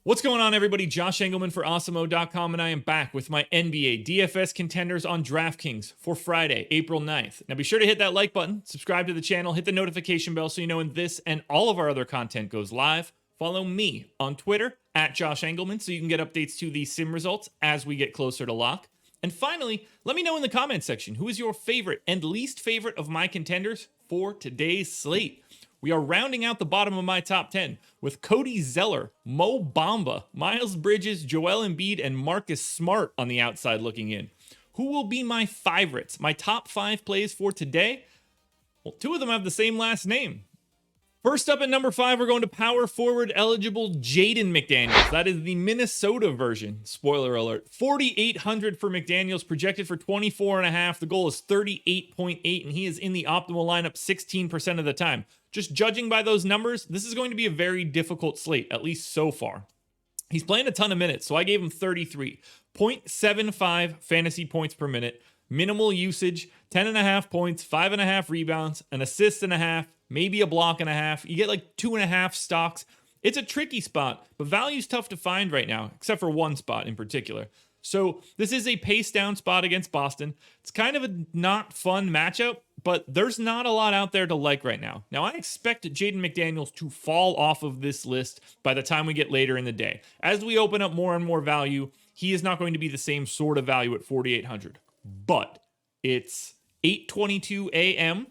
What's going on, everybody? Josh Engleman for Awesemo.com, and I am back with my NBA DFS contenders on DraftKings for Friday, April 9th. Now be sure to hit that like button, subscribe to the channel, hit the notification bell so you know when this and all of our other content goes live. Follow me on Twitter at Josh Engleman so you can get updates to the sim results as we get closer to lock. And finally, let me know in the comment section who is your favorite and least favorite of my contenders for today's slate. We are rounding out the bottom of my top 10 with Cody Zeller, Mo Bamba, Miles Bridges, Joel Embiid, and Marcus Smart on the outside looking in. Who will be my favorites? My top 5 plays for today? Well, 2 of them have the same last name. First up at number 5, we're going to power forward eligible JADEN McDaniels. That is the Minnesota version. Spoiler alert. 4,800 for McDaniels, projected for 24.5. The goal is 38.8, and he is in the optimal lineup 16% of the time. Just judging by those numbers, this is going to be a very difficult slate, at least so far. He's playing a ton of minutes, so I gave him 33. 0.75 fantasy points per minute. Minimal usage, 10.5 points, 5.5 rebounds, an assist and a half, maybe a block and a half. You get like 2.5 stocks. It's a tricky spot, but value's tough to find right now, except for one spot in particular. So this is a pace down spot against Boston. It's kind of a not fun matchup, but there's not a lot out there to like right now. Now, I expect JADEN McDaniels to fall off of this list by the time we get later in the day. As we open up more and more value, he is not going to be the same sort of value at 4,800. But it's 8:22 a.m.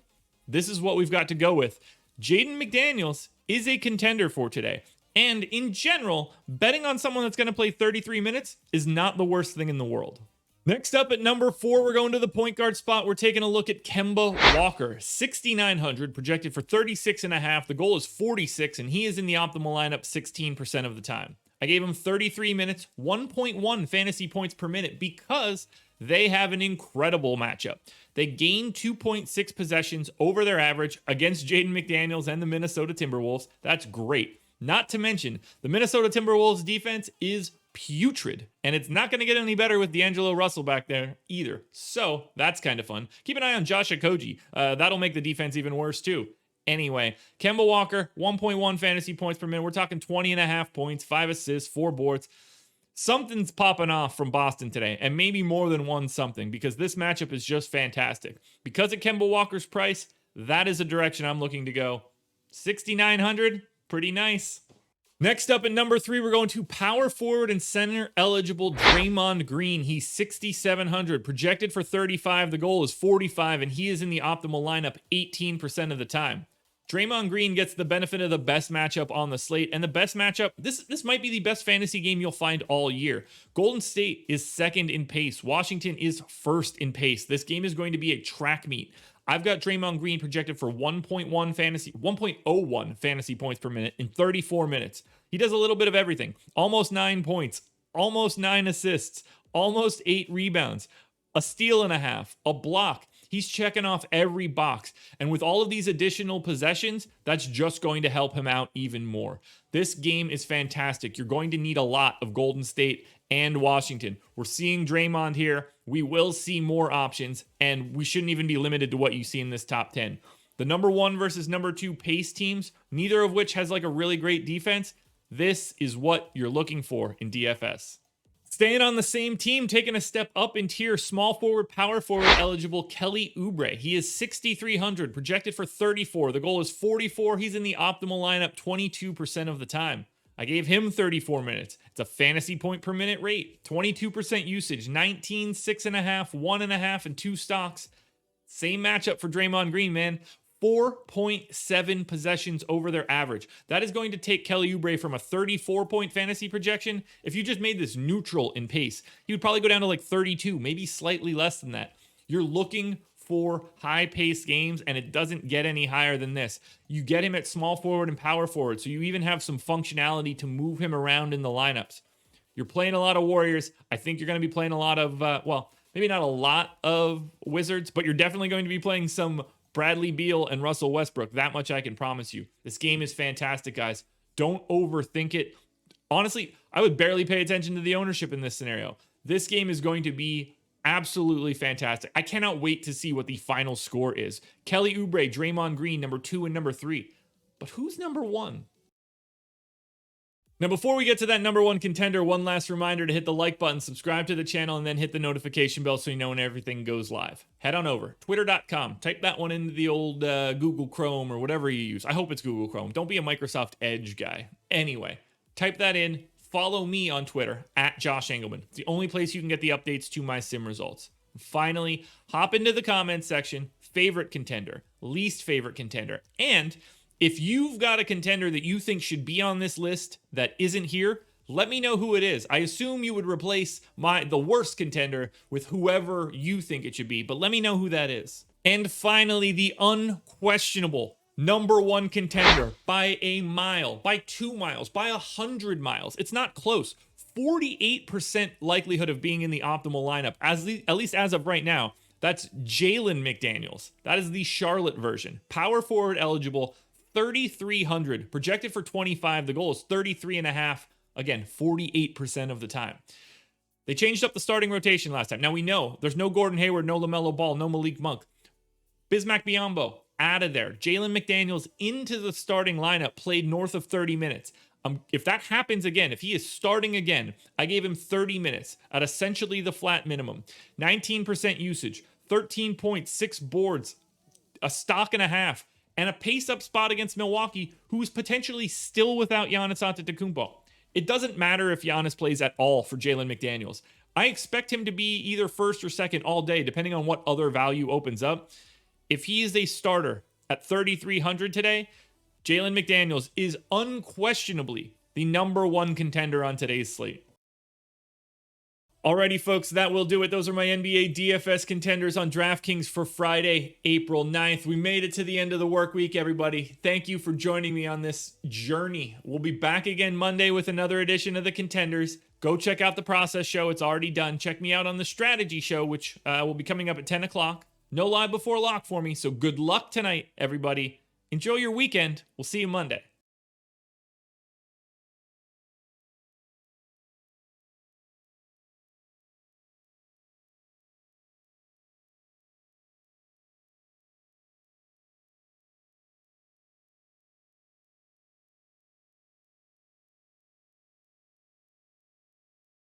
This is what we've got to go with. JADEN McDaniels is a contender for today. And in general, betting on someone that's going to play 33 minutes is not the worst thing in the world. Next up at number 4, we're going to the point guard spot. We're taking a look at KEMBA Walker. 6,900, projected for 36.5. The goal is 46, and he is in the optimal lineup 16% of the time. I gave him 33 minutes, 1.1 fantasy points per minute because they have an incredible matchup. They gain 2.6 possessions over their average against JADEN McDaniels and the Minnesota Timberwolves. That's great. Not to mention, the Minnesota Timberwolves defense is putrid, and it's not going to get any better with D'Angelo Russell back there either. So that's kind of fun. Keep an eye on Josh Okogie. That'll make the defense even worse too. Anyway, KEMBA Walker, 1.1 fantasy points per minute. We're talking 20.5 points, 5 assists, 4 boards. Something's popping off from Boston today, and maybe more than one something, because this matchup is just fantastic. Because of KEMBA Walker's price, that is a direction I'm looking to go. 6,900, pretty nice. Next up at number 3, we're going to power forward and center eligible Draymond Green. He's 6,700, projected for 35. The goal is 45, and he is in the optimal lineup 18% of the time. Draymond Green gets the benefit of the best matchup on the slate, and the best matchup, this might be the best fantasy game you'll find all year. Golden State is second in pace. Washington is first in pace. This game is going to be a track meet. I've got Draymond Green projected for 1.01 fantasy points per minute in 34 minutes. He does a little bit of everything. Almost 9 points, almost 9 assists, almost 8 rebounds, a steal and a half, a block. He's checking off every box. And with all of these additional possessions, that's just going to help him out even more. This game is fantastic. You're going to need a lot of Golden State and Washington. We're seeing Draymond here. We will see more options, and we shouldn't even be limited to what you see in this top 10. The number 1 versus number 2 pace teams, neither of which has like a really great defense. This is what you're looking for in DFS. Staying on the same team, taking a step up in tier, small forward, power forward eligible Kelly Oubre. He is 6,300, projected for 34. The goal is 44. He's in the optimal lineup 22% of the time. I gave him 34 minutes. It's a fantasy point per minute rate, 22% usage, 19, 6.5, 1.5, and 2 stocks. Same matchup for Draymond Green, man. 4.7 possessions over their average. That is going to take Kelly Oubre from a 34-point fantasy projection. If you just made this neutral in pace, he would probably go down to like 32, maybe slightly less than that. You're looking for high-paced games, and it doesn't get any higher than this. You get him at small forward and power forward, so you even have some functionality to move him around in the lineups. You're playing a lot of Warriors. I think you're going to be playing a lot of, well, maybe not a lot of Wizards, but you're definitely going to be playing some Bradley Beal and Russell Westbrook. That much I can promise you. This game is fantastic, guys. Don't overthink it. Honestly, I would barely pay attention to the ownership in this scenario. This game is going to be absolutely fantastic. I cannot wait to see what the final score is. Kelly Oubre, Draymond Green, number 2 and number 3. But who's number 1? Now, before we get to that number one contender, one last reminder to hit the like button, subscribe to the channel, and then hit the notification bell so you know when everything goes live. Head on over, twitter.com. Type that one into the old Google Chrome or whatever you use. I hope it's Google Chrome. Don't be a Microsoft Edge guy. Anyway, type that in. Follow me on Twitter, @Josh Engleman. It's the only place you can get the updates to my sim results. Finally, hop into the comments section, favorite contender, least favorite contender, and if you've got a contender that you think should be on this list that isn't here, let me know who it is. I assume you would replace the worst contender with whoever you think it should be, but let me know who that is. And finally, the unquestionable number one contender by a mile, by 2 miles, by 100 miles. It's not close. 48% likelihood of being in the optimal lineup, at least as of right now. That's JALEN McDaniels. That is the Charlotte version. Power forward eligible, 3,300, projected for 25. The goal is 33.5. Again, 48% of the time. They changed up the starting rotation last time. Now we know there's no Gordon Hayward, no LaMelo Ball, no Malik Monk. Bismack Biyombo out of there. JALEN McDaniels into the starting lineup, played north of 30 minutes. If that happens again, if he is starting again, I gave him 30 minutes at essentially the flat minimum. 19% usage, 13 points, 6 boards, a stock and a half, and a pace-up spot against Milwaukee, who is potentially still without Giannis Antetokounmpo. It doesn't matter if Giannis plays at all for JALEN McDaniels. I expect him to be either first or second all day, depending on what other value opens up. If he is a starter at 3,300 today, JALEN McDaniels is unquestionably the number one contender on today's slate. Alrighty, folks, that will do it. Those are my NBA DFS contenders on DraftKings for Friday, April 9th. We made it to the end of the work week, everybody. Thank you for joining me on this journey. We'll be back again Monday with another edition of the Contenders. Go check out the process show. It's already done. Check me out on the strategy show, which will be coming up at 10 o'clock. No live before lock for me, so good luck tonight, everybody. Enjoy your weekend. We'll see you Monday.